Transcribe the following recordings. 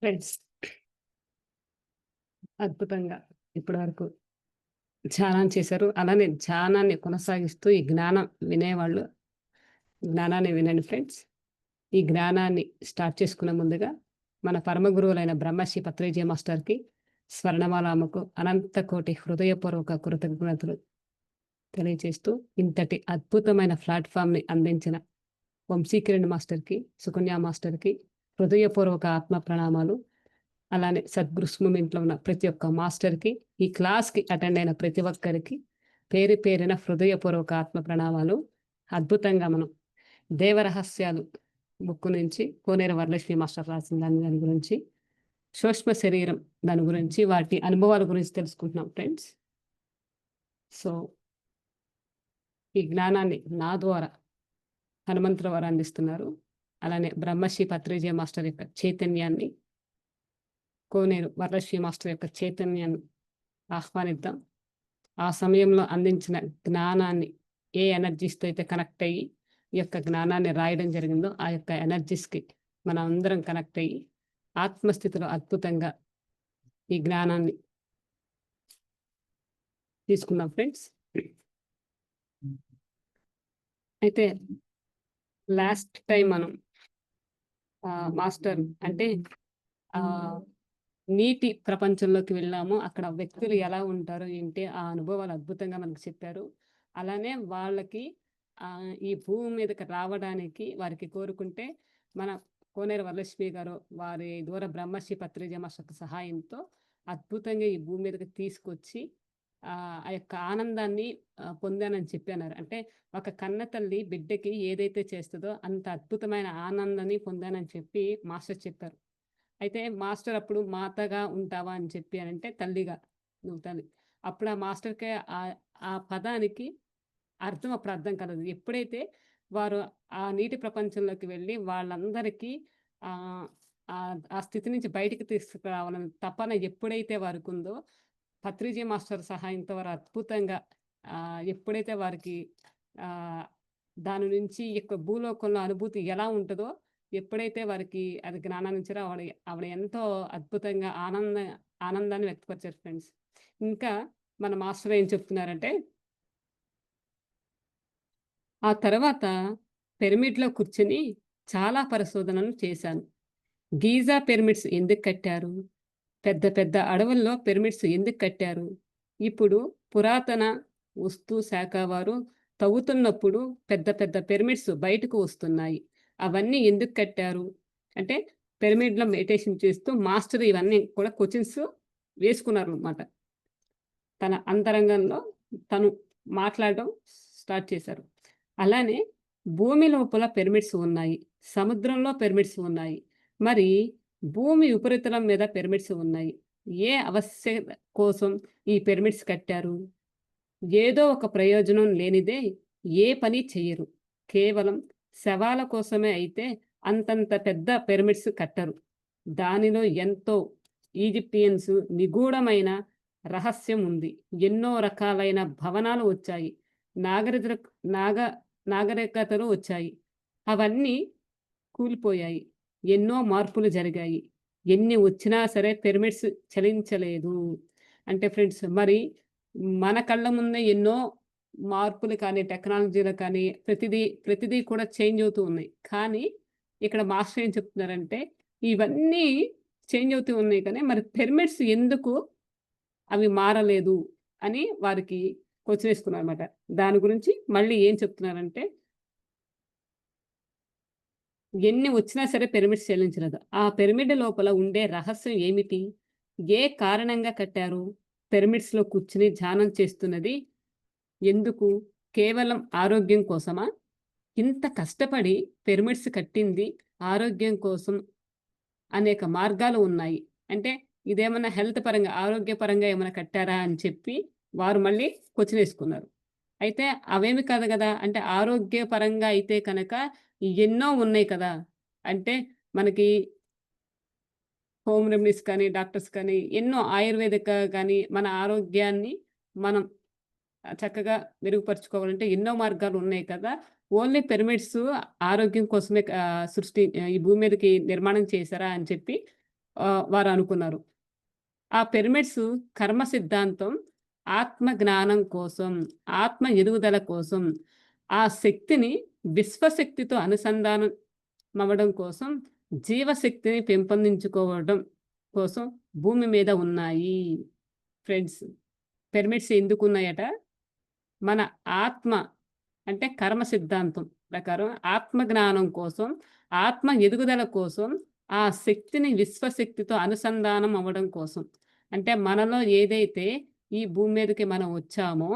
Friends, అద్భుతంగా ఇప్పటివరకు ధ్యానం చేశారు. అలానే ధ్యానాన్ని కొనసాగిస్తూ ఈ జ్ఞానం వినేవాళ్ళు జ్ఞానాన్ని వినండి ఫ్రెండ్స్. ఈ జ్ఞానాన్ని స్టార్ట్ చేసుకునే ముందుగా మన పరమ గురువులైన బ్రహ్మశ్రీ పత్రిజీ మాస్టర్‌కి, స్వర్ణమాలామ్మకు అనంత కోటి హృదయపూర్వక కృతజ్ఞతలు తెలియజేస్తూ, ఇంతటి అద్భుతమైన ప్లాట్‌ఫార్మ్‌ని అందించిన వంశీకిరణ్ మాస్టర్‌కి, సుకన్య మాస్టర్‌కి హృదయపూర్వక ఆత్మ ప్రణామాలు. అలానే సద్గురు మూవ్‌మెంట్‌లో ఉన్న ప్రతి ఒక్క మాస్టర్‌కి, ఈ క్లాస్‌కి అటెండ్ అయిన ప్రతి ఒక్కరికి పేరు పేరున హృదయపూర్వక ఆత్మ ప్రణామాలు. అద్భుతంగా మనం దేవరహస్యాలు బుక్ నుంచి కోనేరు వరలక్ష్మి మాస్టర్ రాసిన దాని గురించి, సూక్ష్మ శరీరం దాని గురించి, వాటి అనుభవాల గురించి తెలుసుకుంటున్నాం ఫ్రెండ్స్. సో, ఈ జ్ఞానాన్ని నా ద్వారా హనుమంతుల వారు అందిస్తున్నారు. అలానే బ్రహ్మశ్రీ పత్రిజీ మాస్టర్ యొక్క చైతన్యాన్ని, కోనేరు వరలక్ష్మి మాస్టర్ యొక్క చైతన్యాన్ని ఆహ్వానిద్దాం. ఆ సమయంలో అందించిన జ్ఞానాన్ని ఏ ఎనర్జీస్‌తో అయితే కనెక్ట్ అయ్యి, ఈ యొక్క జ్ఞానాన్ని రాయడం జరిగిందో, ఆ యొక్క ఎనర్జీస్‌కి మనం అందరం కనెక్ట్ అయ్యి, ఆత్మస్థితిలో అద్భుతంగా ఈ జ్ఞానాన్ని తీసుకుందాం ఫ్రెండ్స్. అయితే లాస్ట్ టైం మనం మాస్టర్ అంటే నీటి ప్రపంచంలోకి వెళ్ళాము. అక్కడ వ్యక్తులు ఎలా ఉంటారు, ఏంటి ఆ అనుభవాలు అద్భుతంగా మనకు చెప్పారు. అలానే వాళ్ళకి ఈ భూమి మీదకి రావడానికి వారికి కోరుకుంటే మన కోనేరు వరలక్ష్మి గారు వారి ద్వారా బ్రహ్మశ్రీ పత్రిజీ మాస్టర్ సహాయంతో అద్భుతంగా ఈ భూమి మీదకి తీసుకొచ్చి ఆ యొక్క ఆనందాన్ని పొందానని చెప్పన్నారు. అంటే ఒక కన్న తల్లి బిడ్డకి ఏదైతే చేస్తదో అంత అద్భుతమైన ఆనందాన్ని పొందానని చెప్పి మాస్టర్ చెప్పారు. అయితే మాస్టర్ అప్పుడు మాతగా ఉంటావా అని చెప్పి అనంటే తల్లిగా నువ్వు తల్లి. అప్పుడు ఆ మాస్టర్‌కి ఆ పదానికి అర్థం అప్పుడు అర్థం కాలేదు. ఎప్పుడైతే వారు ఆ నీటి ప్రపంచంలోకి వెళ్ళి వాళ్ళందరికీ ఆహ్, ఆ స్థితి నుంచి బయటికి తీసుకురావాలని తపన ఎప్పుడైతే వారికుందో, పత్రిజీ మాస్టర్ సహాయంతో వారు అద్భుతంగా ఎప్పుడైతే వారికి ఆహ్, దాని నుంచి ఈ యొక్క భూలోకంలో అనుభూతి ఎలా ఉంటదో, ఎప్పుడైతే వారికి అది జ్ఞానాన్ని ఇచ్చారో ఆవిడ ఎంతో అద్భుతంగా ఆనందాన్ని వ్యక్తపరిచారు ఫ్రెండ్స్. ఇంకా మన మాస్టర్ ఏం చెప్తున్నారంటే, ఆ తర్వాత పిరమిడ్‌లో కూర్చొని చాలా పరిశోధనలు చేశాను. గీజా పిరమిడ్స్ ఎందుకు కట్టారు? పెద్ద పెద్ద అడవుల్లో పిరమిడ్స్ ఎందుకు కట్టారు? ఇప్పుడు పురాతన వస్తు శాఖ వారు తవ్వుతున్నప్పుడు పెద్ద పెద్ద పిరమిడ్స్ బయటకు వస్తున్నాయి. అవన్నీ ఎందుకు కట్టారు? అంటే పిరమిడ్‌లో మెడిటేషన్ చేస్తూ మాస్టర్ ఇవన్నీ కూడా క్వెషన్స్ వేసుకున్నారనమాట. తన అంతరంగంలో తను మాట్లాడడం స్టార్ట్ చేశారు. అలానే భూమి లోపల పిరమిడ్స్ ఉన్నాయి. సముద్రంలో పిరమిడ్స్ ఉన్నాయి. మరి భూమి ఉపరితలం మీద పిరమిడ్స్ ఉన్నాయి. ఏ ఆవశ్యకత కోసం ఈ పిరమిడ్స్ కట్టారు? ఏదో ఒక ప్రయోజనం లేనిదే ఏ పని చెయ్యరు. కేవలం శవాల కోసమే అయితే అంతంత పెద్ద పిరమిడ్స్ కట్టరు. దానిలో ఎంతో ఈజిప్షియన్స్ నిగూఢమైన రహస్యం ఉంది. ఎన్నో రకాలైన భవనాలు వచ్చాయి. నాగరికత నాగ నాగరికతలు వచ్చాయి. అవన్నీ కూలిపోయాయి. ఎన్నో మార్పులు జరిగాయి. ఎన్ని వచ్చినా సరే పిరమిడ్స్ చలించలేదు. అంటే ఫ్రెండ్స్ మరి మన కళ్ళ ముందే ఎన్నో మార్పులు కానీ, టెక్నాలజీలో కానీ ప్రతిదీ కూడా చేంజ్ అవుతూ ఉన్నాయి. కానీ ఇక్కడ మాస్టర్ ఏం చెప్తున్నారంటే ఇవన్నీ చేంజ్ అవుతూ ఉన్నాయి కానీ మరి పిరమిడ్స్ ఎందుకు అవి మారలేదు అని వారికి క్వెషన్ ఏసుకున్నారన్నమాట. దాని గురించి మళ్ళీ ఏం చెప్తున్నారంటే ఎన్ని వచ్చినా సరే పిరమిడ్స్ చెల్లించలేదు. ఆ పిరమిడ్ లోపల ఉండే రహస్యం ఏమిటి? ఏ కారణంగా కట్టారు? పిరమిడ్స్‌లో కూర్చొని ధ్యానం చేస్తున్నది ఎందుకు? కేవలం ఆరోగ్యం కోసమా? ఇంత కష్టపడి పిరమిడ్స్ కట్టింది ఆరోగ్యం కోసం అనేక మార్గాలు ఉన్నాయి. అంటే ఇదేమన్నా హెల్త్ పరంగా, ఆరోగ్యపరంగా ఏమైనా కట్టారా అని చెప్పి వారు మళ్ళీ క్వెషన్ ఏసుకున్నారు. అయితే అవేమి కాదు గదా! అంటే ఆరోగ్యపరంగా అయితే కనక ఎన్నో ఉన్నాయి కదా! అంటే మనకి హోమ్ రెమెడీస్ కానీ, డాక్టర్స్ కానీ ఎన్నో ఆయుర్వేదిక గాని మన ఆరోగ్యాన్ని మనం చక్కగా మెరుగుపరుచుకోవాలంటే ఎన్నో మార్గాలున్నాయి కదా! ఓన్లీ పిరమిడ్స్ ఆరోగ్యం కోసమే ఈ భూమి మీదకి నిర్మాణం చేశారా అని చెప్పి వారు అనుకున్నారు. ఆ పిరమిడ్స్ కర్మ సిద్ధాంతం ఆత్మ జ్ఞానం కోసం, ఆత్మ ఎదుగుదల కోసం, ఆ శక్తిని విశ్వశక్తితో అనుసంధానం అవ్వడం కోసం, జీవశక్తిని పెంపొందించుకోవడం కోసం భూమి మీద ఉన్నాయి. ఫ్రెండ్స్, పిరమిడ్స్ ఎందుకున్నాయట? మన ఆత్మ అంటే కర్మ సిద్ధాంతం ప్రకారం ఆత్మ జ్ఞానం కోసం, ఆత్మ ఎదుగుదల కోసం, ఆ శక్తిని విశ్వశక్తితో అనుసంధానం అవ్వడం కోసం. అంటే మనలో ఏదైతే ఈ భూమి మీదకి మనం వచ్చామో,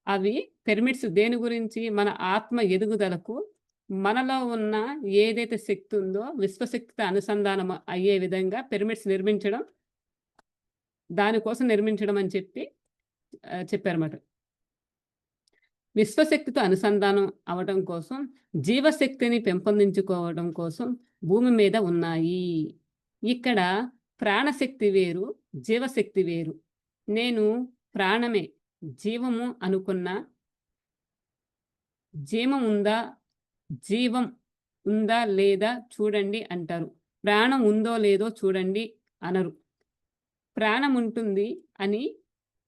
అవి పిరమిడ్స్ దేని గురించి? మన ఆత్మ ఎదుగుదలకు, మనలో ఉన్న ఏదైతే శక్తి ఉందో విశ్వశక్తితో అనుసంధానం అయ్యే విధంగా పిరమిడ్స్ నిర్మించడం, దానికోసం నిర్మించడం అని చెప్పారన్నమాట. విశ్వశక్తితో అనుసంధానం అవ్వడం కోసం, జీవశక్తిని పెంపొందించుకోవడం కోసం భూమి మీద ఉన్నాయి. ఇక్కడ ప్రాణశక్తి వేరు, జీవశక్తి వేరు. నేను ప్రాణమే, జీవము అనుకున్న జీవం ఉందా? జీవం ఉందా లేదా చూడండి అంటారు. ప్రాణం ఉందో లేదో చూడండి అనరు. ప్రాణం ఉంటుంది అని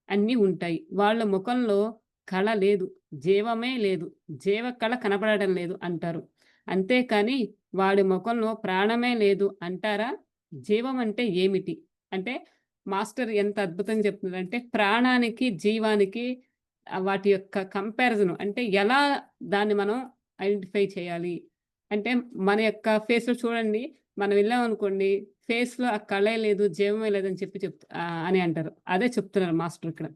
అన్నీ ఉంటాయి. వాళ్ళ ముఖంలో కళ లేదు. జీవమే లేదు. జీవ కళ కనపడడం లేదు అంటారు. అంతేకాని వాడి మొఖంలో ప్రాణమే లేదు అంటారా? జీవం అంటే ఏమిటి? అంటే మాస్టర్ ఎంత అద్భుతంగా చెప్తున్నారంటే ప్రాణానికి, జీవానికి వాటి యొక్క కంపారిజన్ అంటే ఎలా దాన్ని మనం ఐడెంటిఫై చేయాలి? అంటే మన యొక్క ఫేస్‌లో చూడండి, మనం వెళ్ళామనుకోండి ఫేస్‌లో ఆ కళే లేదు, జీవమే లేదని అని అంటారు. అదే చెప్తున్నారు మాస్టర్ ఇక్కడ.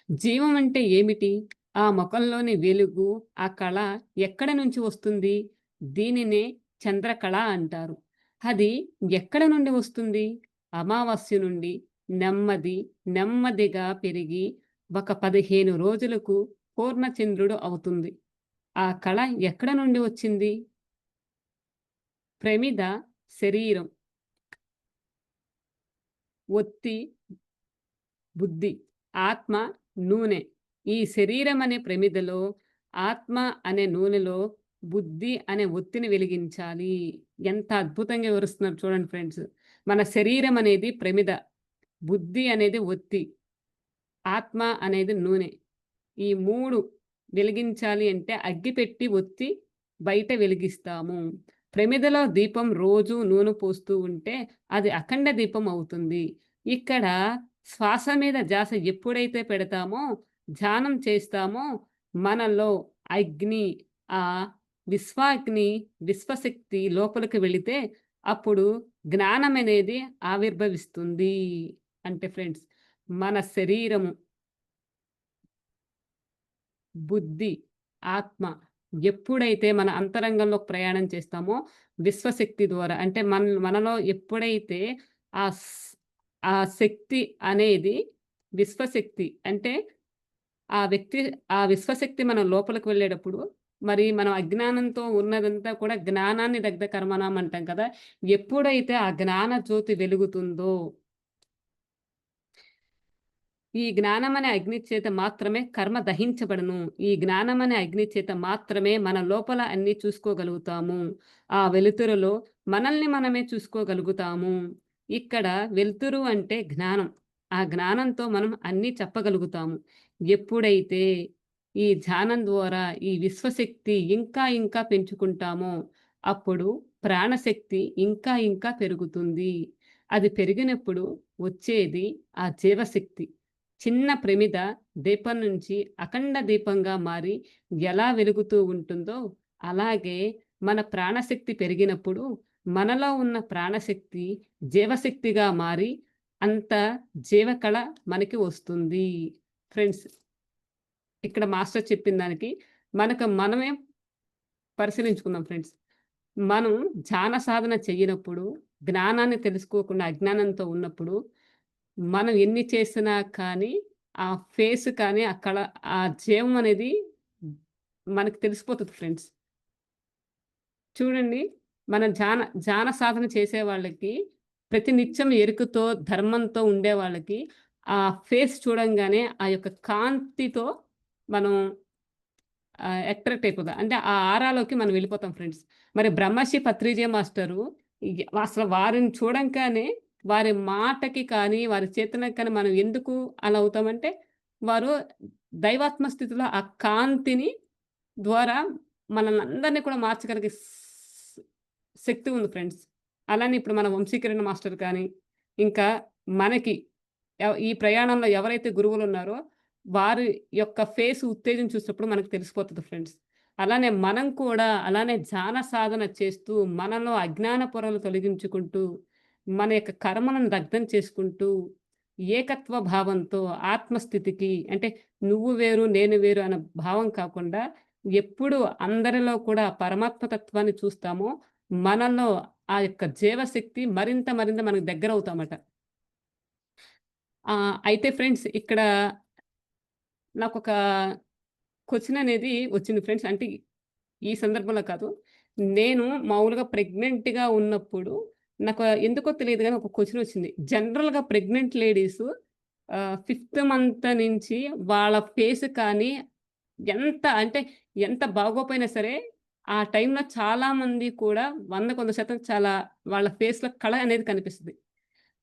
జీవం అంటే ఏమిటి? ఆ మొఖంలోని వెలుగు, ఆ కళ ఎక్కడి నుంచి వస్తుంది? దీనినే చంద్రకళ అంటారు. అది ఎక్కడ నుండి వస్తుంది? అమావాస్య నుండి నెమ్మదిగా పెరిగి ఒక 15 రోజులకు పూర్ణచంద్రుడు అవుతుంది. ఆ కళ ఎక్కడ నుండి వచ్చింది? ప్రమిద శరీరం, ఒత్తి బుద్ధి, ఆత్మ నూనె. ఈ శరీరం అనే ప్రమిదలో, ఆత్మ అనే నూనెలో బుద్ధి అనే ఒత్తిని వెలిగించాలి. ఎంత అద్భుతంగా వివరిస్తున్నారు చూడండి ఫ్రెండ్స్. మన శరీరం అనేది ప్రమిద, బుద్ధి అనేది ఒత్తి, ఆత్మ అనేది నూనె. ఈ 3 వెలిగించాలి అంటే అగ్గిపెట్టి ఒత్తి బయట వెలిగిస్తాము. ప్రమిదలో దీపం రోజు నూనె పోస్తూ ఉంటే అది అఖండ దీపం అవుతుంది. ఇక్కడ శ్వాస మీద ధ్యాస ఎప్పుడైతే పెడతామో, ధ్యానం చేస్తామో మనలో అగ్ని, ఆ విశ్వాగ్ని, విశ్వశక్తి లోపలికి వెళితే అప్పుడు జ్ఞానమనేది ఆవిర్భవిస్తుంది. అంటే ఫ్రెండ్స్, మన శరీరము, బుద్ధి, ఆత్మ ఎప్పుడైతే మన అంతరంగంలో ప్రయాణం చేస్తామో విశ్వశక్తి ద్వారా అంటే మనలో ఎప్పుడైతే ఆ స్ ఆ శక్తి అనేది విశ్వశక్తి అంటే ఆ విశ్వశక్తి మన లోపలికి వెళ్ళేటప్పుడు మరి మనం అజ్ఞానంతో ఉన్నదంతా కూడా జ్ఞానాన్ని దగ్ధ కర్మణం అంటాం కదా! ఎప్పుడైతే ఆ జ్ఞాన జ్యోతి వెలుగుతుందో ఈ జ్ఞానమనే అగ్ని చేత మాత్రమే కర్మ దహించబడును. ఈ జ్ఞానమనే అగ్ని చేత మాత్రమే మన లోపల అన్నీ చూసుకోగలుగుతాము. ఆ వెలుతురులో మనల్ని మనమే చూసుకోగలుగుతాము. ఇక్కడ వెలుతురు అంటే జ్ఞానం. ఆ జ్ఞానంతో మనం అన్నీ చెప్పగలుగుతాము. ఎప్పుడైతే ఈ ధ్యానం ద్వారా ఈ విశ్వశక్తి ఇంకా పెంచుకుంటామో, అప్పుడు ప్రాణశక్తి ఇంకా పెరుగుతుంది. అది పెరిగినప్పుడు వచ్చేది ఆ జీవశక్తి. చిన్న ప్రమిద దీపం నుంచి అఖండ దీపంగా మారి ఎలా వెలుగుతూ ఉంటుందో, అలాగే మన ప్రాణశక్తి పెరిగినప్పుడు మనలో ఉన్న ప్రాణశక్తి జీవశక్తిగా మారి అంత జీవకళ మనకి వస్తుంది. ఫ్రెండ్స్, ఇక్కడ మాస్టర్ చెప్పిన దానికి మనకు మనమే పరిశీలించుకుందాం ఫ్రెండ్స్. మనం ధ్యాన సాధన చెయ్యనప్పుడు, జ్ఞానాన్ని తెలుసుకోకుండా అజ్ఞానంతో ఉన్నప్పుడు, మనం ఎన్ని చేసినా కానీ, ఆ ఫేస్ కానీ, ఆ జీవం అనేది మనకు తెలిసిపోతది ఫ్రెండ్స్. చూడండి, మన ధ్యాన సాధన చేసే వాళ్ళకి, ప్రతినిత్యం ఎరుకతో, ధర్మంతో ఉండే వాళ్ళకి, ఆ ఫేస్ చూడంగానే ఆ యొక్క కాంతితో మనం అట్రాక్ట్ అయిపోతాం. అంటే ఆ ఆరాలోకి మనం వెళ్ళిపోతాం ఫ్రెండ్స్. మరి బ్రహ్మశ్రీ పత్రిజీ మాస్టరు అసలు వారిని చూడంగానే వారి మాటకి కానీ, వారి చేతనకి కానీ మనం ఎందుకు అలా అవుతామంటే, వారు దైవాత్మ స్థితిలో ఆ కాంతిని ద్వారా మనల్నందరిని కూడా మార్చగలిగే శక్తి ఉంది ఫ్రెండ్స్. అలానే ఇప్పుడు మన వంశీకరణ మాస్టర్ కానీ, ఇంకా మనకి ఈ ప్రయాణంలో ఎవరైతే గురువులున్నారో, వారి యొక్క ఫేస్ ఉత్తేజం చూసినప్పుడు మనకు తెలిసిపోతది ఫ్రెండ్స్. అలానే మనం కూడా అలానే ధ్యాన సాధన చేస్తూ, మనలో అజ్ఞాన పొరలు తొలగించుకుంటూ, మన యొక్క కర్మలను దగ్ధం చేసుకుంటూ, ఏకత్వ భావంతో ఆత్మస్థితికి అంటే నువ్వు వేరు, నేను వేరు అన్న భావం కాకుండా, ఎప్పుడు అందరిలో కూడా పరమాత్మ తత్వాన్ని చూస్తామో, మనలో ఆ యొక్క జీవశక్తి మరింత మరింత మనకు దగ్గరవుతామట. అయితే ఫ్రెండ్స్ ఇక్కడ నాకొక క్వెషన్ అనేది వచ్చింది ఫ్రెండ్స్. అంటే ఈ సందర్భంలో కాదు. నేను మామూలుగా ప్రెగ్నెంట్‌గా ఉన్నప్పుడు నాకు ఎందుకో తెలీదు గానీ ఒక క్వెషన్ వచ్చింది. జనరల్‌గా ప్రెగ్నెంట్ లేడీసు ఫిఫ్త్ మంత్ నుంచి వాళ్ళ ఫేస్ కానీ ఎంత అంటే ఎంత బాగోపోయినా సరే, ఆ టైంలో చాలామంది కూడా 100కి 100% చాలా వాళ్ళ ఫేస్‌లో కళ అనేది కనిపిస్తది.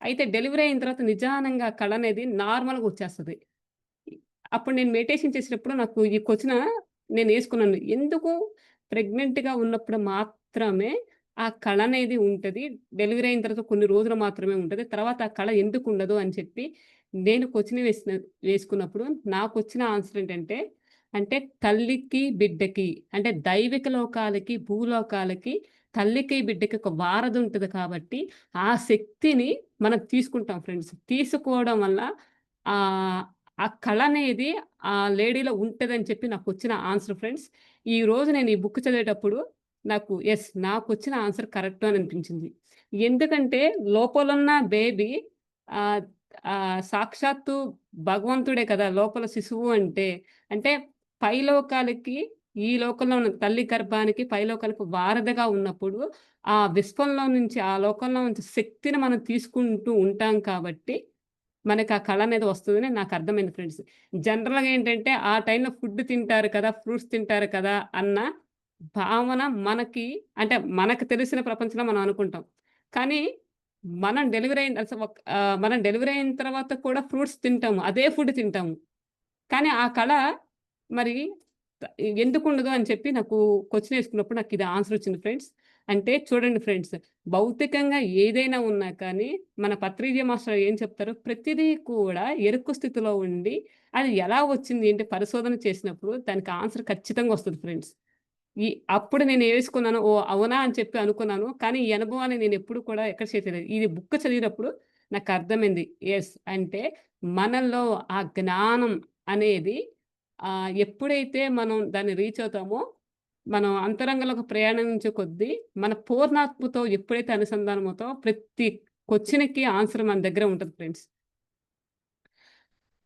అయితే డెలివరీ అయిన తర్వాత నిజానంగా ఆ కళ అనేది నార్మల్‌గా వచ్చేస్తది. అప్పుడు నేను మెడిటేషన్ చేసేటప్పుడు నాకు ఈ క్వెషన నేనేసుకున్నాను. ఎందుకు ప్రెగ్నెంట్‌గా ఉన్నప్పుడు మాత్రమే ఆ కళ అనేది ఉంటది. డెలివరీ అయిన తర్వాత కొన్ని రోజులు మాత్రమే ఉంటది. తర్వాత ఆ కళ ఎందుకుండదు అని చెప్పి నేను క్వెషన్ వేసుకున్నప్పుడు నాకొచ్చిన ఆన్సర్ ఏంటంటే, అంటే తల్లికి, బిడ్డకి అంటే దైవిక లోకాలకి, భూలోకాలకి, తల్లికి, బిడ్డకి ఒక వారధి ఉంటది కాబట్టి, ఆ శక్తిని మనం తీసుకుంటాం ఫ్రెండ్స్. తీసుకోవడం వల్ల ఆహ్, ఆ కళ అనేది ఆ లేడీలో ఉంటదని చెప్పి నాకొచ్చిన ఆన్సర్ ఫ్రెండ్స్. ఈరోజు నేను ఈ బుక్ చదివేటప్పుడు నాకు నాకొచ్చిన ఆన్సర్ కరెక్టు అని అనిపించింది. ఎందుకంటే లోపలున్న బేబీ ఆహ్, సాక్షాత్తు భగవంతుడే కదా! లోపల శిశువు అంటే. అంటే పైలోకాలకి, ఈ లోకంలో ఉన్న తల్లి గర్భానికి, పైలోకాలకు వారధిగా ఉన్నప్పుడు, ఆ విశ్వంలో నుంచి, ఆ లోకంలో నుంచి శక్తిని మనం తీసుకుంటూ ఉంటాం కాబట్టి మనకు ఆ కళ అనేది వస్తదని నాకర్థమైంది ఫ్రెండ్స్. జనరల్‌గా ఏంటంటే, ఆ టైంలో ఫుడ్ తింటారు కదా! ఫ్రూట్స్ తింటారు కదా! అన్న భావన మనకి అంటే, మనకు తెలిసిన ప్రపంచంలో మనం అనుకుంటాం. కానీ, మనం డెలివరీ అయిన తర్వాత కూడా ఫ్రూట్స్ తింటాము. అదే ఫుడ్ తింటాము. కానీ, ఆ కళ మరి త ఎందుకుండదు అని చెప్పి నాకు క్వెషన్ ఏసుకున్నప్పుడు నాకిది ఆన్సర్ వచ్చింది ఫ్రెండ్స్. అంటే చూడండి ఫ్రెండ్స్, భౌతికంగా ఏదైనా ఉన్నా కానీ, మన పత్రిజీ మాస్టర్ ఏం చెప్తారు, ప్రతిదీ కూడా ఎరుకు స్థితిలో ఉండి, అది ఎలా వచ్చింది ఏంటి పరిశోధన చేసినప్పుడు దానికి ఆన్సర్ ఖచ్చితంగా వస్తది ఫ్రెండ్స్. ఈ అప్పుడు నేను ఏసుకున్నాను. ఓహ్! అవునా! అని చెప్పి అనుకున్నాను. కానీ ఈ అనుభవాన్ని నేనెప్పుడు కూడా ఎక్కడ షేర్ చేయలేదు. ఇది బుక్ చదివినప్పుడు నాకర్థమైంది. అంటే మనలో ఆ జ్ఞానం అనేది ఎప్పుడైతే మనం దాన్ని రీచ్ అవుతామో, మనం అంతరంగంలోకి ప్రయాణించే కొద్దీ మన పూర్ణాత్మతో ఎప్పుడైతే అనుసంధానం అవుతామో ప్రతి క్వెషన్‌కి ఆన్సర్ మన దగ్గర ఉంటది ఫ్రెండ్స్.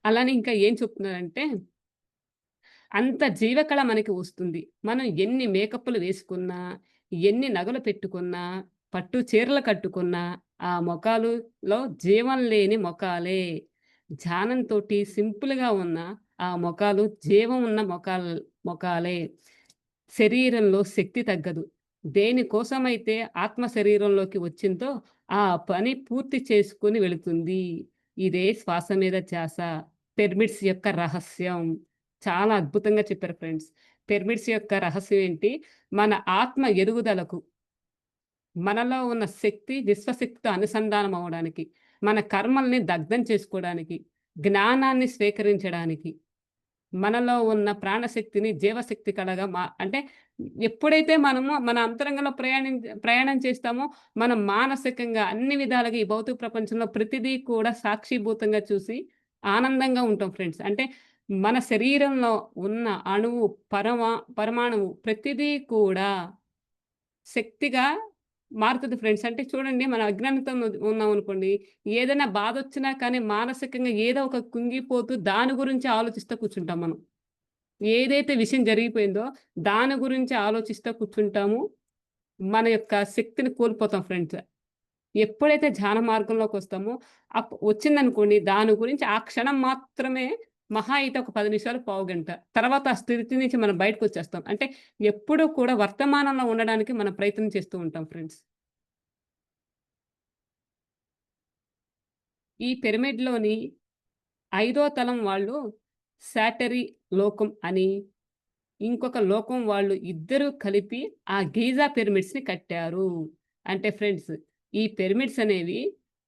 అలానే ఇంకా ఏం చెప్తున్నారంటే అంత జీవకళ మనకి వస్తుంది. మనం ఎన్ని మేకప్పులు వేసుకున్నా, ఎన్ని నగలు పెట్టుకున్నా, పట్టు చీరలు కట్టుకున్నా, ఆ మొఖాలులో జీవం లేని మొఖాలే. ధ్యానంతోటి సింపుల్‌గా ఉన్న ఆ మొఖాలు జీవం ఉన్న మొఖాలే. శరీరంలో శక్తి తగ్గదు. దేనికోసమైతే ఆత్మ శరీరంలోకి వచ్చిందో, ఆ పని పూర్తి చేసుకొని వెళుతుంది. ఇదే శ్వాస మీద ధ్యాస. పిరమిడ్స్ యొక్క రహస్యం. చాలా అద్భుతంగా చెప్పారు ఫ్రెండ్స్. పిరమిడ్స్ యొక్క రహస్యం ఏంటి? మన ఆత్మ ఎదుగుదలకు, మనలో ఉన్న శక్తి విశ్వశక్తితో అనుసంధానం అవ్వడానికి, మన కర్మల్ని దగ్ధం చేసుకోవడానికి, జ్ఞానాన్ని స్వీకరించడానికి. మనలో ఉన్న ప్రాణశక్తిని జీవశక్తి కలగా అంటే ఎప్పుడైతే మనము మన అంతరంగంలో ప్రయాణం చేస్తామో, మనం మానసికంగా అన్ని విధాలుగా ఈ భౌతిక ప్రపంచంలో ప్రతిదీ కూడా సాక్షిభూతంగా చూసి ఆనందంగా ఉంటాం ఫ్రెండ్స్. అంటే మన శరీరంలో ఉన్న అణువు, పరమాణువు ప్రతిదీ కూడా శక్తిగా మారుతది ఫ్రెండ్స్. అంటే చూడండి మనం అజ్ఞానంతో ఉన్నామనుకోండి, ఏదైనా బాధొచ్చినా కానీ మానసికంగా ఏదో ఒక కుంగిపోతూ దాని గురించి ఆలోచిస్తూ కూర్చుంటాం మనం. ఏదైతే విషయం జరిగిపోయిందో దాని గురించి ఆలోచిస్తూ కూర్చుంటాము. మన యొక్క శక్తిని కోల్పోతాం ఫ్రెండ్స్. ఎప్పుడైతే ధ్యాన మార్గంలోకొస్తామో వచ్చిందనుకోండి దాని గురించి ఆ క్షణం మాత్రమే మహా అయితే ఒక 10 నిమిషాలు, పావుగంట. తర్వాత ఆ స్థితి నుంచి మనం బయటకొచ్చేస్తాం. అంటే ఎప్పుడూ కూడా వర్తమానంలో ఉండడానికి మనం ప్రయత్నం చేస్తూ ఉంటాం ఫ్రెండ్స్. ఈ పిరమిడ్‌లోని ఐదో తలం వాళ్ళు శాటరీ లోకం అని, ఇంకొక లోకం వాళ్ళు ఇద్దరూ కలిపి ఆ గీజా పిరమిడ్స్‌ని కట్టారు. అంటే ఫ్రెండ్స్, ఈ పిరమిడ్స్ అనేవి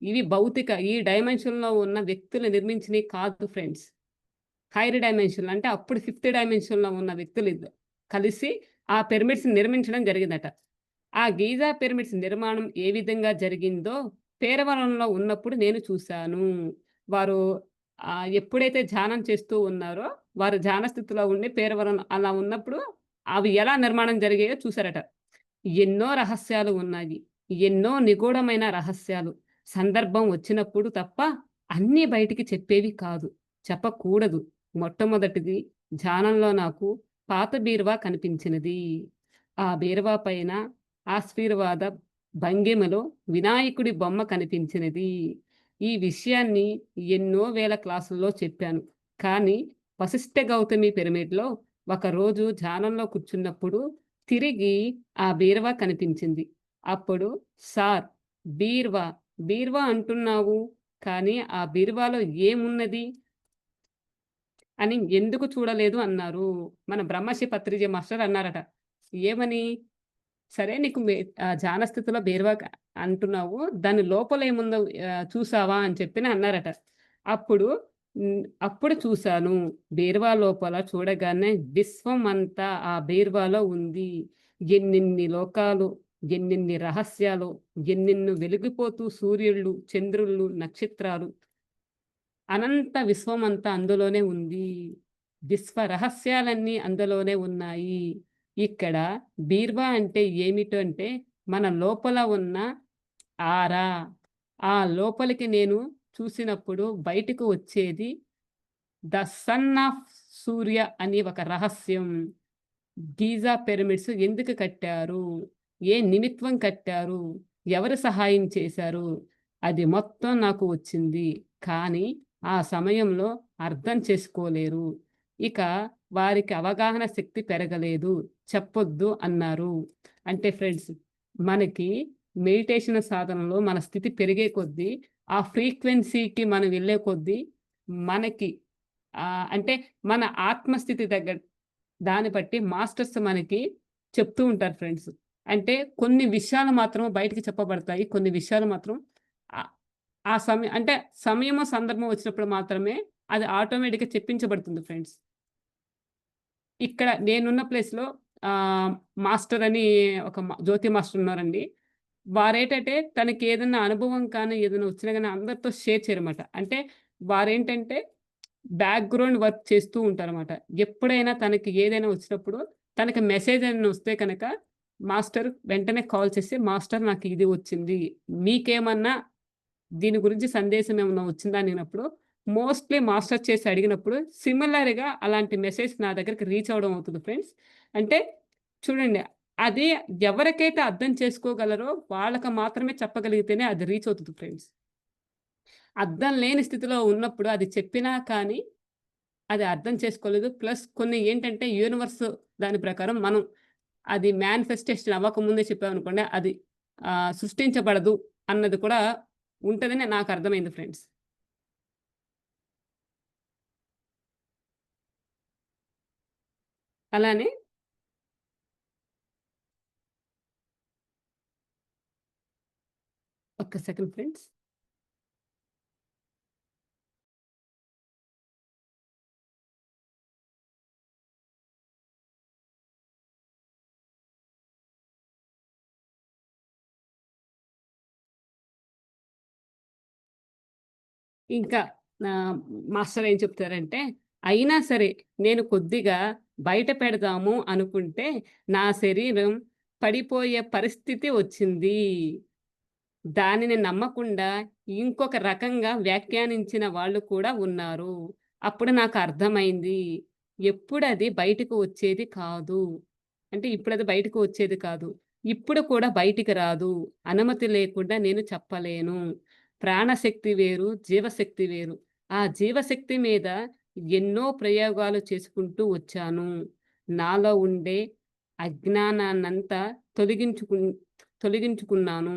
ఇవి భౌతిక ఈ డైమెన్షన్‌లో ఉన్న వ్యక్తులు నిర్మించినయి కాదు ఫ్రెండ్స్. హైర్ డైమెన్షన్ అంటే అప్పుడు ఫిఫ్త్ డైమెన్షన్‌లో ఉన్న కలిసి ఆ పిరమిడ్స్‌ని నిర్మించడం జరిగిందట. ఆ గీజా పిరమిడ్స్ నిర్మాణం ఏ విధంగా జరిగిందో పేరవరంలో ఉన్నప్పుడు నేను చూశాను. వారు ఎప్పుడైతే ధ్యానం చేస్తూ ఉన్నారో, వారు ధ్యాన స్థితిలో ఉండి పేరవరం అలా ఉన్నప్పుడు అవి ఎలా నిర్మాణం జరిగాయో చూసారట. ఎన్నో రహస్యాలు ఉన్నాయి. ఎన్నో నిగూఢమైన రహస్యాలు. సందర్భం వచ్చినప్పుడు తప్ప అన్నీ బయటికి చెప్పేవి కాదు. చెప్పకూడదు. మొట్టమొదటిది ధ్యానంలో నాకు పాత బీరువా కనిపించినది. ఆ బీరువా పైన ఆశీర్వాద భంగిమలో వినాయకుడి బొమ్మ కనిపించినది. ఈ విషయాన్ని ఎన్నో వేల క్లాసుల్లో చెప్పాను. కానీ వశిష్ఠ గౌతమి పిరమిడ్‌లో ఒకరోజు ధ్యానంలో కూర్చున్నప్పుడు తిరిగి ఆ బీరువా కనిపించింది. అప్పుడు సార్ బీరువా, బీరువా అంటున్నావు, కానీ ఆ బీరువాలో ఏమున్నది అని ఎందుకు చూడలేదు అన్నారు. మన బ్రహ్మశ్రీ పత్రిజీ మాస్టర్ అన్నారట. ఏమని? సరే నీకు ధ్యాన స్థితిలో బీరువా అంటున్నావు. దాని లోపల ఏముందో చూసావా అని చెప్పని అన్నారట. అప్పుడు అప్పుడు చూసాను. బీరువా లోపల చూడగానే విశ్వం అంతా ఆ బీరువాలో ఉంది. ఎన్నెన్ని లోకాలు, ఎన్నెన్ని రహస్యాలు, ఎన్నెన్ని వెలిగిపోతూ సూర్యుళ్ళు, చంద్రుళ్ళు, నక్షత్రాలు అనంత విశ్వమంతా అందులోనే ఉంది. విశ్వ రహస్యాలన్నీ అందులోనే ఉన్నాయి. ఇక్కడ బీర్వా అంటే ఏమిటంటే, మన లోపల ఉన్న ఆరా. ఆ లోపలికి నేను చూసినప్పుడు బయటకు వచ్చేది ద సన్ ఆఫ్ సూర్య అని ఒక రహస్యం. గీజా పిరమిడ్స్ ఎందుకు కట్టారు? ఏ నిమిత్తం కట్టారు? ఎవరు సహాయం చేశారు? అది మొత్తం నాకు వచ్చింది. కానీ ఆ సమయంలో అర్థం చేసుకోలేరు. ఇక వారికి అవగాహన శక్తి పెరగలేదు. చెప్పొద్దు అన్నారు. అంటే ఫ్రెండ్స్, మనకి మెడిటేషన్ సాధనలో మన స్థితి పెరిగే కొద్దీ, ఆ ఫ్రీక్వెన్సీకి మనం వెళ్ళే కొద్దీ మనకి అంటే మన ఆత్మస్థితి దాన్ని బట్టి మాస్టర్స్ మనకి చెప్తూ ఉంటారు ఫ్రెండ్స్. అంటే కొన్ని విషయాలు మాత్రం బయటికి చెప్పబడతాయి. కొన్ని విషయాలు మాత్రం ఆహ్, ఆ అంటే సమయము, సందర్భం వచ్చినప్పుడు మాత్రమే అది ఆటోమేటిక్‌గా చెప్పించబడుతుంది ఫ్రెండ్స్. ఇక్కడ నేనున్న ప్లేస్‌లో ఆహ్, మాస్టర్ అని ఒక జ్యోతి మాస్టర్ ఉన్నారండి. వారేంటంటే తనకేదన్నా అనుభవం కానీ, ఏదైనా వచ్చినా గాని అందరితో షేర్ చేయరన్నమాట. అంటే వారేంటంటే బ్యాక్‌గ్రౌండ్ వర్క్ చేస్తూ ఉంటారన్నమాట. ఎప్పుడైనా తనకి ఏదైనా వచ్చినప్పుడు, తనకి మెసేజ్ ఏదైనా వస్తే కనుక, మాస్టర్ వెంటనే కాల్ చేసి, "మాస్టర్ నాకు ఇది వచ్చింది. మీకేమన్నా దీని గురించి సందేశం ఏమన్నా వచ్చిందా?" అడిగినప్పుడు, మోస్ట్‌లీ మాస్టర్ చేసి అడిగినప్పుడు, సిమిలర్‌గా అలాంటి మెసేజ్ నా దగ్గరికి రీచ్ అవ్వడం అవుతుంది ఫ్రెండ్స్. అంటే చూడండి, అది ఎవరికైతే అర్థం చేసుకోగలరో వాళ్ళకి మాత్రమే చెప్పగలిగితేనే అది రీచ్ అవుతది ఫ్రెండ్స్. అర్థం లేని స్థితిలో ఉన్నప్పుడు అది చెప్పినా కానీ అది అర్థం చేసుకోలేదు. ప్లస్ కొన్ని ఏంటంటే యూనివర్స్ దాని ప్రకారం మనం అది మేనిఫెస్టేషన్ అవ్వకముందే చెప్పామనుకోండి అది సృష్టించబడదు అన్నది కూడా ఉంటదని నాకు అర్థమైంది ఫ్రెండ్స్. అలానే ఒక్క సెకండ్ ఫ్రెండ్స్. ఇంకా మాస్టర్ ఏం చెప్తారంటే, అయినా సరే నేను కొద్దిగా బయట పెడదాము అనుకుంటే నా శరీరం పడిపోయే పరిస్థితి వచ్చింది. దానిని నమ్మకుండా ఇంకొక రకంగా వ్యాఖ్యానించిన వాళ్ళు కూడా ఉన్నారు. అప్పుడు నాకు అర్థమైంది. ఎప్పుడది బయటకు వచ్చేది కాదు. అంటే ఇప్పుడది బయటకు వచ్చేది కాదు. ఇప్పుడు కూడా బయటికి రాదు. అనుమతి లేకుండా నేను చెప్పలేను. ప్రాణశక్తి వేరు, జీవశక్తి వేరు. ఆ జీవశక్తి మీద ఎన్నో ప్రయోగాలు చేసుకుంటూ వచ్చాను. నాలో ఉండే అజ్ఞానాన్నంతా తొలగించుకున్నాను.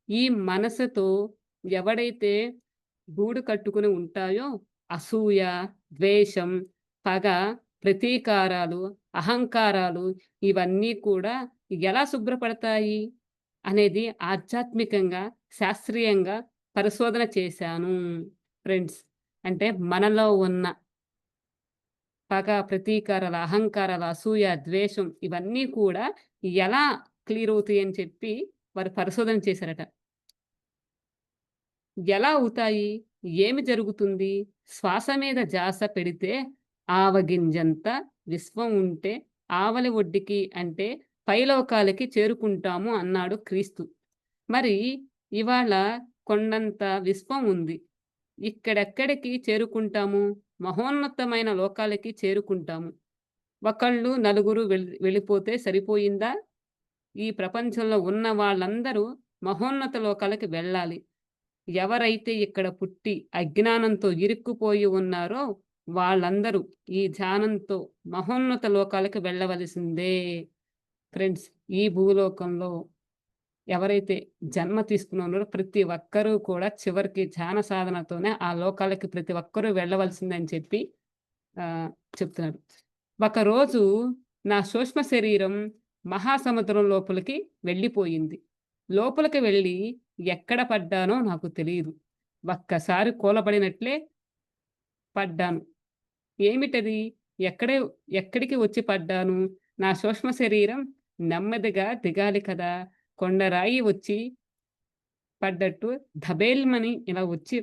ఈ మనసుతో ఎవడైతే గూడు కట్టుకుని ఉంటాయో అసూయ, ద్వేషం, పగ, ప్రతీకారాలు, అహంకారాలు ఇవన్నీ కూడా ఎలా శుభ్రపడతాయి అనేది ఆధ్యాత్మికంగా, శాస్త్రీయంగా పరిశోధన చేశాను ఫ్రెండ్స్. అంటే మనలో ఉన్న పగ, ప్రతీకారాల, అహంకారాల, అసూయ, ద్వేషం ఇవన్నీ కూడా ఎలా క్లియర్ అవుతాయని చెప్పి వారు పరిశోధన చేశారట. ఎలా అవుతాయి? ఏమి జరుగుతుంది? శ్వాస మీద ధ్యాస పెడితే ఆవగింజంత విశ్వం ఉంటే ఆవలి ఒడ్డుకి అంటే పైలోకాలకి చేరుకుంటాము అన్నాడు క్రీస్తు. మరి ఇవాళ కొండంత విశ్వం ఉంది. ఇక్కడెక్కడికి చేరుకుంటాము? మహోన్నతమైన లోకాలకి చేరుకుంటాము. ఒకళ్ళు, నలుగురు వెళ్ళిపోతే సరిపోయిందా? ఈ ప్రపంచంలో ఉన్న వాళ్ళందరూ మహోన్నత లోకాలకి వెళ్ళాలి. ఎవరైతే ఇక్కడ పుట్టి అజ్ఞానంతో ఇరుక్కుపోయి ఉన్నారో వాళ్ళందరూ ఈ ధ్యానంతో మహోన్నత లోకాలకు వెళ్ళవలసిందే. ఫ్రెండ్స్, ఈ భూలోకంలో ఎవరైతే జన్మ తీసుకున్నారో ప్రతి ఒక్కరూ కూడా చివరికి ధ్యాన సాధనతోనే ఆ లోకాలకి ప్రతి ఒక్కరూ వెళ్ళవలసిందని చెప్పి చెప్తున్నారు. ఒకరోజు నా సూక్ష్మ శరీరం మహాసముద్రం లోపలికి వెళ్ళిపోయింది. లోపలికి వెళ్ళి ఎక్కడ పడ్డానో నాకు తెలీదు. ఒక్కసారి కూలబడినట్లే పడ్డాను. ఏమిటది? ఎక్కడే ఎక్కడికి వచ్చి పడ్డాను? నా సూక్ష్మ శరీరం నెమ్మదిగా దిగాలి కదా! కొండరాయి వచ్చి పడ్డట్టు ధబేల్మని ఇలా వచ్చి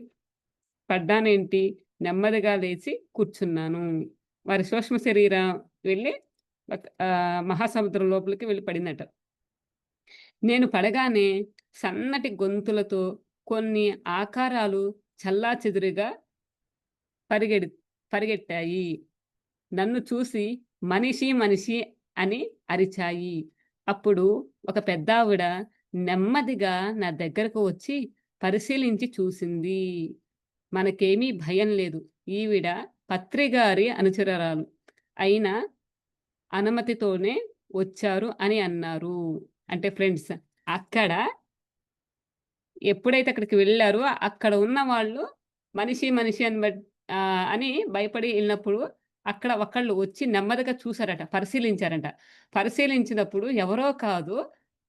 పడ్డానేంటి? నెమ్మదిగా లేచి కూర్చున్నాను. వారి సూక్ష్మ శరీరం వెళ్ళి మహాసముద్రం లోపలికి వెళ్ళి పడిందట. నేను పడగానే సన్నటి గొంతులతో కొన్ని ఆకారాలు చెల్లాచెదురుగా పరిగెడి పరిగెట్టాయి. నన్ను చూసి మనిషి మనిషి అని అరిచాయి. అప్పుడు ఒక పెద్దావిడ నెమ్మదిగా నా దగ్గరకు వచ్చి పరిశీలించి చూసింది. మనకేమీ భయం లేదు. ఈవిడ పత్రిగారి అనుచరురాలు. అయిన అనుమతితోనే వచ్చారు అని అన్నారు. అంటే ఫ్రెండ్స్, అక్కడ ఎప్పుడైతే అక్కడికి వెళ్లారో అక్కడ ఉన్న వాళ్ళు మనిషి, మనిషి అని భయపడి ఎళ్ళినప్పుడు అక్కడ ఒకళ్ళు వచ్చి నెమ్మదిగా చూసారట. పరిశీలించారంట. పరిశీలించినప్పుడు ఎవరో కాదు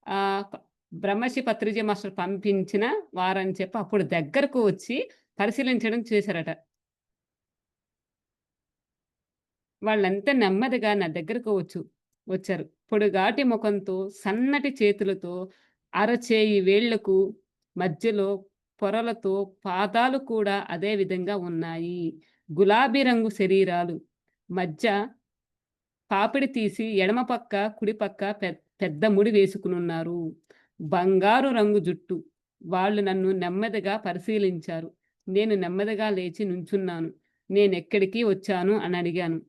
ఆహ్, ప బ్రహ్మశ్రీ పత్రిజీ మాస్టర్ పంపించిన వారని చెప్పి అప్పుడు దగ్గరకు వచ్చి పరిశీలించడం చేశారట. వాళ్ళంతా నెమ్మదిగా నా దగ్గరకు వచ్చారు. పొడుగాటి ముఖంతో, సన్నటి చేతులతో, అరచేయి వేళ్ళకు మధ్యలో పొరలతో పాదాలు కూడా అదే విధంగా ఉన్నాయి. గులాబీ రంగు శరీరాలు. మధ్య పాపిడి తీసి ఎడమ పక్క, కుడి పక్క పెద్ద ముడి వేసుకునున్నారు. బంగారు రంగు జుట్టు. వాళ్ళు నన్ను నెమ్మదిగా పరిశీలించారు. నేను నెమ్మదిగా లేచి నుంచున్నాను. నేనెక్కడికి వచ్చాను అని అడిగాను.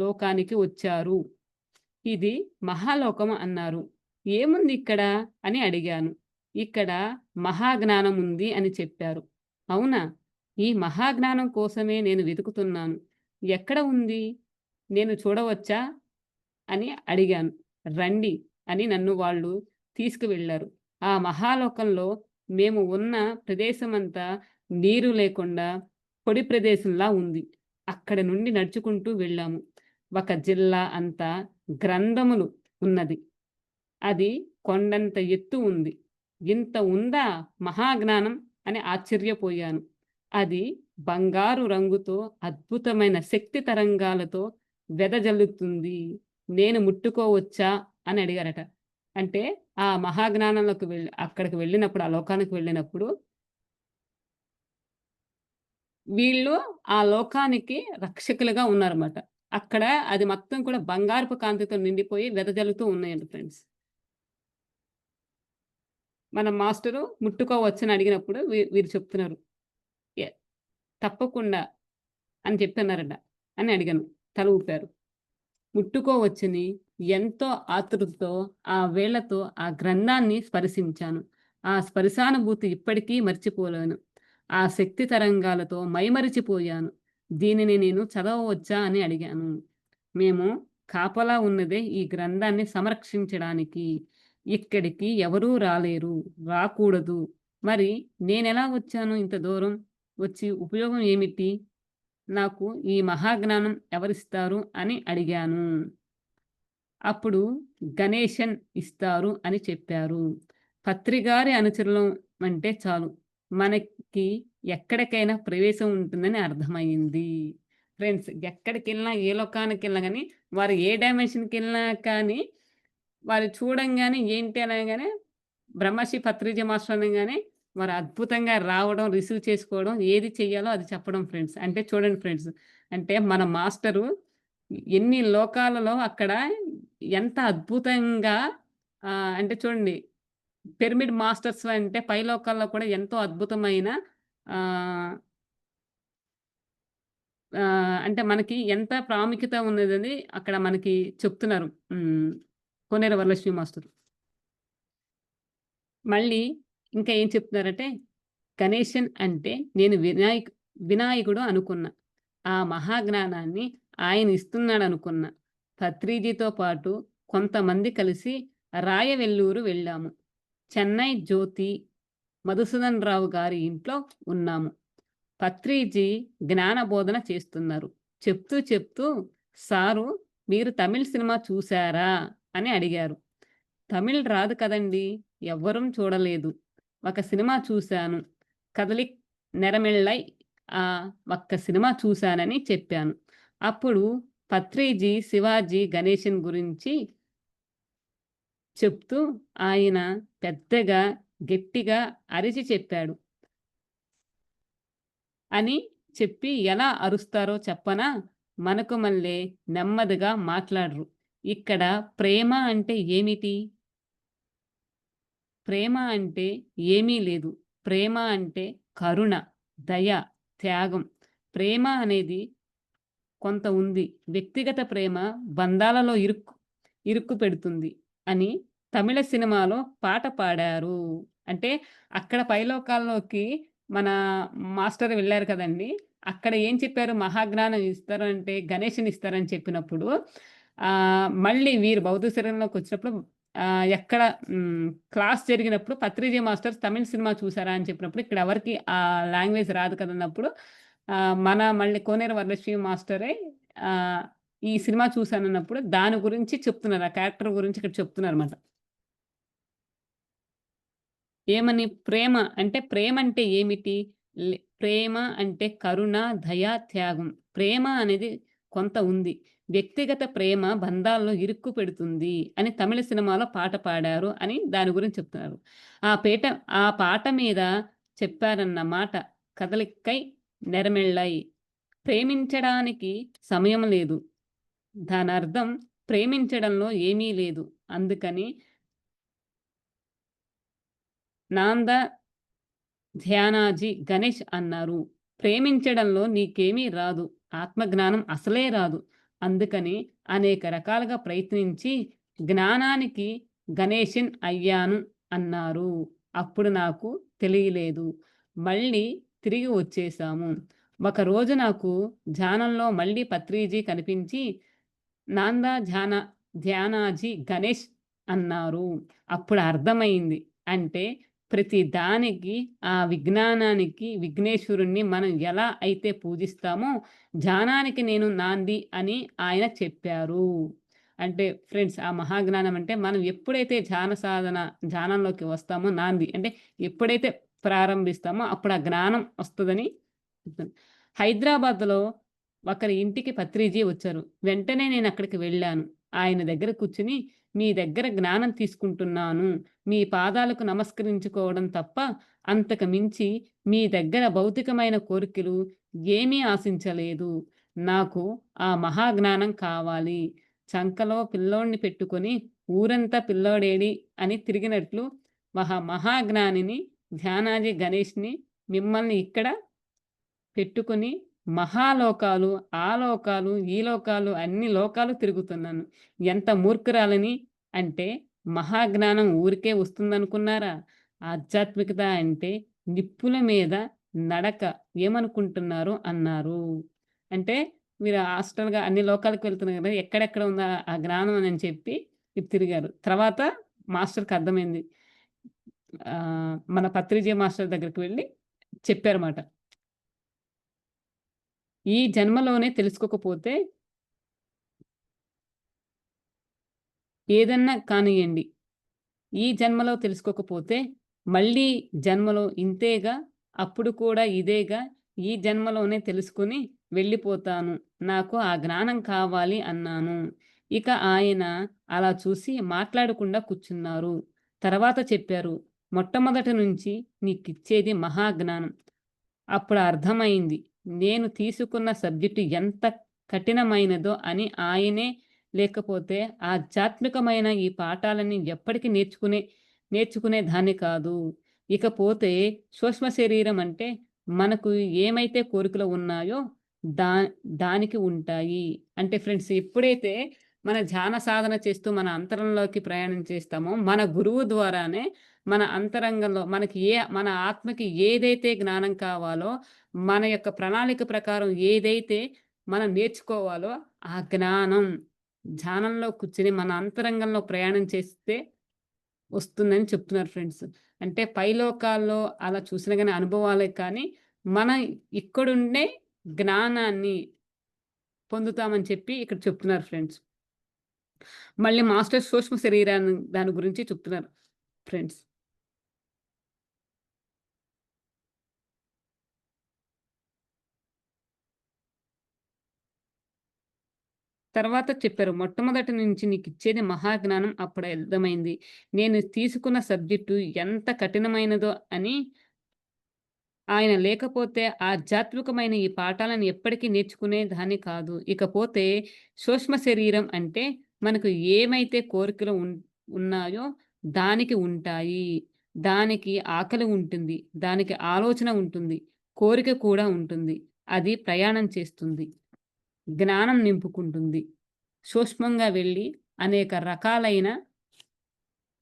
లోకానికి వచ్చారు. ఇది మహాలోకం అన్నారు. ఏముంది ఇక్కడ అని అడిగాను. ఇక్కడ మహాజ్ఞానం ఉంది అని చెప్పారు. అవునా? ఈ మహాజ్ఞానం కోసమే నేను వెతుకుతున్నాను. ఎక్కడ ఉంది? నేను చూడవచ్చా? అని అడిగాను. రండి అని నన్ను వాళ్ళు తీసుకువెళ్లారు. ఆ మహాలోకంలో మేము ఉన్న ప్రదేశమంతా నీరు లేకుండా పొడి ప్రదేశంలా ఉంది. అక్కడి నుండి నడుచుకుంటూ వెళ్ళాము. ఒక జిల్లా అంతా గ్రంథములు ఉన్నది. అది కొండంత ఎత్తు ఉంది. ఇంత ఉందా మహాజ్ఞానం అని ఆశ్చర్యపోయాను. అది బంగారు రంగుతో అద్భుతమైన శక్తి తరంగాలతో వెదజల్లుతుంది. నేను ముట్టుకోవచ్చా అని అడిగారట. అంటే ఆ మహాజ్ఞానంలోకి అక్కడికి వెళ్ళినప్పుడు, ఆ లోకానికి వెళ్ళినప్పుడు వీళ్ళు ఆ లోకానికి రక్షకులుగా ఉన్నారన్నమాట. అక్కడ అది మొత్తం కూడా బంగారపు కాంతితో నిండిపోయి వెదజల్లుతూ ఉన్నాయండి ఫ్రెండ్స్. మన మాస్టరు ముట్టుకోవచ్చని అడిగినప్పుడు వీరు చెప్తున్నారు. ఎ తప్పకుండా అని చెప్పన్నారట అని అడిగాను. తల ఊపారు. ముట్టుకోవచ్చని ఎంతో ఆతృతతో ఆ వేళ్ళతో ఆ గ్రంథాన్ని స్పర్శించాను. ఆ స్పర్శానుభూతి ఇప్పటికీ మర్చిపోలేను. ఆ శక్తి తరంగాలతో మైమరిచిపోయాను. దీనిని నేను చదవవచ్చా అని అడిగాను. మేము కాపలా ఉన్నదే ఈ గ్రంథాన్ని సంరక్షించడానికి. ఇక్కడికి ఎవరూ రాలేరు, రాకూడదు. మరి నేనెలా వచ్చాను ఇంత దూరం? వచ్చి ఉపయోగం ఏమిటి? నాకు ఈ మహాజ్ఞానం ఎవరిస్తారు అని అడిగాను. అప్పుడు గణేషన్ ఇస్తారు అని చెప్పారు. పత్రిగారి అనుచరులం అంటే చాలు. మనకి ఎక్కడికైనా ప్రవేశం ఉంటుందని అర్థమయింది. ఫ్రెండ్స్ ఎక్కడికెళ్ళినా, ఏ లోకానికెళ్ళినా గాని, వారు ఏ డైమెన్షన్‌కెళ్ళినా కానీ, వారు చూడంగానే ఏంటి అనగానే బ్రహ్మర్షి పత్రిజీ మాస్టర్ అనంగానే వారు అద్భుతంగా రావడం, రిసీవ్ చేసుకోవడం, ఏది చెయ్యాలో అది చెప్పడం ఫ్రెండ్స్. అంటే చూడండి ఫ్రెండ్స్, అంటే మన మాస్టరు ఎన్ని లోకాలలో అక్కడ ఎంత అద్భుతంగా అంటే చూడండి పిరమిడ్ మాస్టర్స్ అంటే పై లోకాల్లో కూడా ఎంతో అద్భుతమైన ఆహ్, అంటే మనకి ఎంత ప్రాముఖ్యత ఉన్నదని అక్కడ మనకి చెప్తున్నారు. కోనేరు వరలక్ష్మి మాస్టర్. మళ్ళీ ఇంకా ఏం చెప్తున్నారంటే, గణేశన్ అంటే నేను వినాయకుడు అనుకున్నా. ఆ మహాజ్ఞానాన్ని ఆయన ఇస్తున్నాడనుకున్నా. పత్రిజీతో పాటు కొంతమంది కలిసి రాయవెల్లూరు వెళ్ళాము. చెన్నై జ్యోతి మధుసూదన్ రావు గారి ఇంట్లో ఉన్నాము. పత్రిజీ జ్ఞానబోధన చేస్తున్నారు. చెప్తూ "సారు మీరు తమిళ్ సినిమా చూసారా?" అని అడిగారు. తమిళ్ రాదు కదండీ! ఎవ్వరం చూడలేదు. ఒక సినిమా చూశాను. 'కదలిక్ నెరమిళ్ళై' ఒక్క సినిమా చూశానని చెప్పాను. అప్పుడు పత్రిజీ, శివాజీ గణేశన్ గురించి చెప్తూ ఆయన పెద్దగా, గట్టిగా అరిచి చెప్పాడు. అని చెప్పి ఎలా అరుస్తారో చెప్పనా? మనకు మళ్ళే నెమ్మదిగా మాట్లాడరు. ఇక్కడ ప్రేమ అంటే ఏమిటి? ప్రేమ అంటే ఏమీ లేదు. ప్రేమ అంటే కరుణ, దయ, త్యాగం. ప్రేమ అనేది కొంత ఉంది. వ్యక్తిగత ప్రేమ బంధాలలో ఇరుక్కు పెడుతుంది అని తమిళ సినిమాలో పాట పాడారు. అంటే అక్కడ పైలోకాల్లోకి మన మాస్టర్ వెళ్లారు కదండీ! అక్కడ ఏం చెప్పారు? మహాజ్ఞానం ఇస్తారు అంటే గణేషుని ఇస్తారని చెప్పినప్పుడు మళ్ళీ వీరు భౌతిక శరీరంలోకొచ్చినప్పుడు ఎక్కడ క్లాస్ జరిగినప్పుడు పత్రిజీ మాస్టర్స్ తమిళ్ సినిమా చూసారా అని చెప్పినప్పుడు ఇక్కడ ఎవరికీ ఆ లాంగ్వేజ్ రాదు కదన్నప్పుడు మన మళ్ళీ కోనేరు వరలక్ష్మి మాస్టరే ఆహ్, ఈ సినిమా చూసానన్నప్పుడు దాని గురించి చెప్తున్నారు. ఆ క్యారెక్టర్ గురించి ఇక్కడ చెప్తున్నారన్నమాట. ఏమని? ప్రేమ అంటే ప్రేమంటే ఏమిటి? ప్రేమ అంటే కరుణ, దయ, త్యాగం. ప్రేమ అనేది కొంత ఉంది. వ్యక్తిగత ప్రేమ బంధాల్లో ఇరుక్కు పెడుతుంది అని తమిళ సినిమాలో పాట పాడారు అని దాని గురించి చెప్తున్నారు. ఆ పేట ఆ పాట మీద చెప్పారన్నమాట. కదలిక్కై నెరమెళ్ళై. ప్రేమించడానికి సమయం లేదు. దానర్థం ప్రేమించడంలో ఏమీ లేదు. అందుకని నాంద ధ్యానాజీ గణేష్ అన్నారు. ప్రేమించడంలో నీకేమీ రాదు. ఆత్మజ్ఞానం అసలే రాదు. అందుకని అనేక రకాలుగా ప్రయత్నించి జ్ఞానానికి గణేశన్ అయ్యాను అన్నారు. అప్పుడు నాకు తెలియలేదు. మళ్ళీ తిరిగి వచ్చేసాము. ఒకరోజు నాకు ధ్యానంలో మళ్ళీ పత్రిజీ కనిపించి నాందా ధ్యానాజీ గణేష్ అన్నారు. అప్పుడు అర్థమైంది. అంటే ప్రతి దానికి ఆ విజ్ఞానానికి విఘ్నేశ్వరుణ్ణి మనం ఎలా అయితే పూజిస్తామో, ధ్యానానికి నేను నాంది అని ఆయన చెప్పారు. అంటే ఫ్రెండ్స్ ఆ మహాజ్ఞానం అంటే మనం ఎప్పుడైతే ధ్యానంలోకి వస్తామో నాంది అంటే ఎప్పుడైతే ప్రారంభిస్తామో అప్పుడు ఆ జ్ఞానం వస్తదని చెప్తాను. హైదరాబాద్‌లో ఒకరి ఇంటికి పత్రిజీ వచ్చారు. వెంటనే నేనక్కడికి వెళ్ళాను. ఆయన దగ్గర కూర్చొని, "మీ దగ్గర జ్ఞానం తీసుకుంటున్నాను. మీ పాదాలకు నమస్కరించుకోవడం తప్ప అంతకు మించి మీ దగ్గర భౌతికమైన కోరికలు ఏమీ ఆశించలేదు. నాకు ఆ మహాజ్ఞానం కావాలి." చంకలో పిల్లోడిని పెట్టుకొని ఊరంతా పిల్లోడేడి అని తిరిగినట్లు మహాజ్ఞానిని ధ్యానాది గణేష్‌ని మిమ్మల్ని ఇక్కడ పెట్టుకొని మహాలోకాలు, ఆ లోకాలు, ఈ లోకాలు అన్ని లోకాలు తిరుగుతున్నాను. ఎంత మూర్ఖురాలని అంటే మహాజ్ఞానం ఊరికే వస్తుందనుకున్నారా? ఆధ్యాత్మికత అంటే నిప్పుల మీద నడక ఏమనుకుంటున్నారు అన్నారు. అంటే మీరు హాస్టల్‌గా అన్ని లోకాలకు వెళ్తున్నారు కదా! ఎక్కడెక్కడ ఉందా ఆ జ్ఞానం అని చెప్పి తిరిగారు. తర్వాత మాస్టర్‌కి అర్థమైంది. మన పత్రిజీ మాస్టర్ దగ్గరికి వెళ్లి చెప్పారమాట. ఈ జన్మలోనే తెలుసుకోకపోతే ఏదన్నా కానియ్యండి. ఈ జన్మలో తెలుసుకోకపోతే, మళ్ళీ జన్మలో ఇంతేగా, అప్పుడు కూడా ఇదేగా, ఈ జన్మలోనే తెలుసుకొని వెళ్ళిపోతాను. నాకు ఆ జ్ఞానం కావాలి అన్నాను. ఇక ఆయన అలా చూసి మాట్లాడకుండా కూర్చున్నారు. తర్వాత చెప్పారు, మొట్టమొదటి నుంచి నీకిచ్చేది మహాజ్ఞానం. అప్పుడు అర్థమైంది. నేను తీసుకున్న సబ్జెక్టు ఎంత కఠినమైనదో అని ఆయనే లేకపోతే ఆధ్యాత్మికమైన ఈ పాఠాలన్నీ ఎప్పటికి నేర్చుకునేదాన్ని కాదు. ఇకపోతే సూక్ష్మ శరీరం అంటే మనకు ఏమైతే కోరికలు ఉన్నాయో దా దానికి ఉంటాయి. అంటే ఫ్రెండ్స్ ఎప్పుడైతే మన ధ్యాన సాధన చేస్తూ మన అంతరంలోకి ప్రయాణం చేస్తామో, మన గురువు ద్వారానే మన అంతరంగంలో మన ఆత్మకి ఏదైతే జ్ఞానం కావాలో, మన యొక్క ప్రణాళిక ప్రకారం ఏదైతే మనం నేర్చుకోవాలో, ఆ జ్ఞానం ధ్యానంలో కూర్చొని మన అంతరంగంలో ప్రయాణం చేస్తే వస్తుందని చెప్తున్నారు ఫ్రెండ్స్. అంటే పైలోకాల్లో అలా చూసినా గాని అనుభవాలే కానీ, మనం ఇక్కడుండే జ్ఞానాన్ని పొందుతామని చెప్పి ఇక్కడ చెప్తున్నారు ఫ్రెండ్స్. మళ్ళీ మాస్టర్ సూక్ష్మ శరీరాన్ని దాని గురించి చెప్తున్నారు ఫ్రెండ్స్. తర్వాత చెప్పారు. మొట్టమొదటి నుంచి నీకిచ్చేది మహాజ్ఞానం అప్పుడు అర్థమైంది. నేను తీసుకున్న సబ్జెక్టు ఎంత కఠినమైనదో అని ఆయన లేకపోతే ఆధ్యాత్మికమైన ఈ పాఠాలను ఎప్పటికీ నేర్చుకునేదాన్ని కాదు. ఇకపోతే సూక్ష్మ శరీరం అంటే మనకు ఏమైతే కోరికలు ఉన్నాయో దానికి ఉంటాయి. దానికి ఆకలి ఉంటుంది. దానికి ఆలోచన ఉంటుంది. కోరిక కూడా ఉంటుంది. అది ప్రయాణం చేస్తుంది. జ్ఞానం నింపుకుంటుంది. సూక్ష్మంగా వెళ్ళి అనేక రకాలైన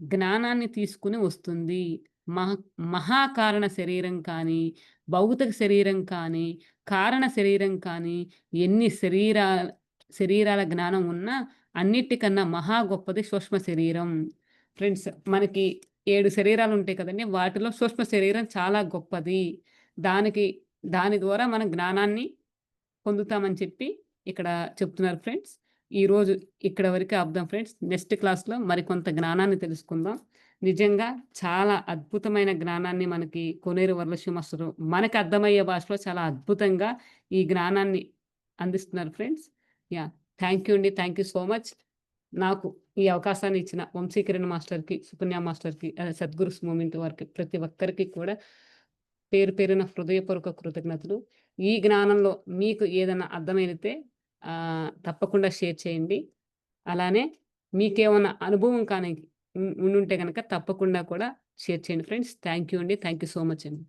జ్ఞానాన్ని తీసుకొని వస్తుంది. మహ మహాకారణ శరీరం కానీ, భౌతిక శరీరం కానీ, కారణ శరీరం కానీ, ఎన్ని శరీరాల జ్ఞానం ఉన్నా అన్నిటికన్నా మహా గొప్పది సూక్ష్మ శరీరం. ఫ్రెండ్స్ మనకి 7 శరీరాలుంటాయి కదండీ! వాటిలో సూక్ష్మ శరీరం చాలా గొప్పది. దానికి దాని ద్వారా మనం జ్ఞానాన్ని పొందుతామని చెప్పి ఇక్కడ చెప్తున్నారు ఫ్రెండ్స్. ఈరోజు ఇక్కడ వరకే ఆపుదాం ఫ్రెండ్స్. నెక్స్ట్ క్లాస్‌లో మరికొంత జ్ఞానాన్ని తెలుసుకుందాం. నిజంగా చాలా అద్భుతమైన జ్ఞానాన్ని మనకి కోనేరు వరలక్ష్మి మాస్టరు మనకు అర్థమయ్యే భాషలో చాలా అద్భుతంగా ఈ జ్ఞానాన్ని అందిస్తున్నారు ఫ్రెండ్స్. యాహ్! థాంక్ యూ అండి. Thank you so much. నాకు ఈ అవకాశాన్ని ఇచ్చిన వంశీకిరణ్ మాస్టర్‌కి, సుకన్య మాస్టర్‌కి, సద్గురుస్ మూవ్‌మెంట్ వారికి ప్రతి ఒక్కరికి కూడా పేరు పేరున హృదయపూర్వక కృతజ్ఞతలు. ఈ జ్ఞానంలో మీకు ఏదైనా అర్థమైతే తప్పకుండా షేర్ చేయండి. అలానే మీకేమన్నా అనుభవం కానీ ఉండుంటే గనక తప్పకుండా కూడా షేర్ చేయండి ఫ్రెండ్స్. థాంక్ యూ అండి. థాంక్ యూ సో మచ్ అండి.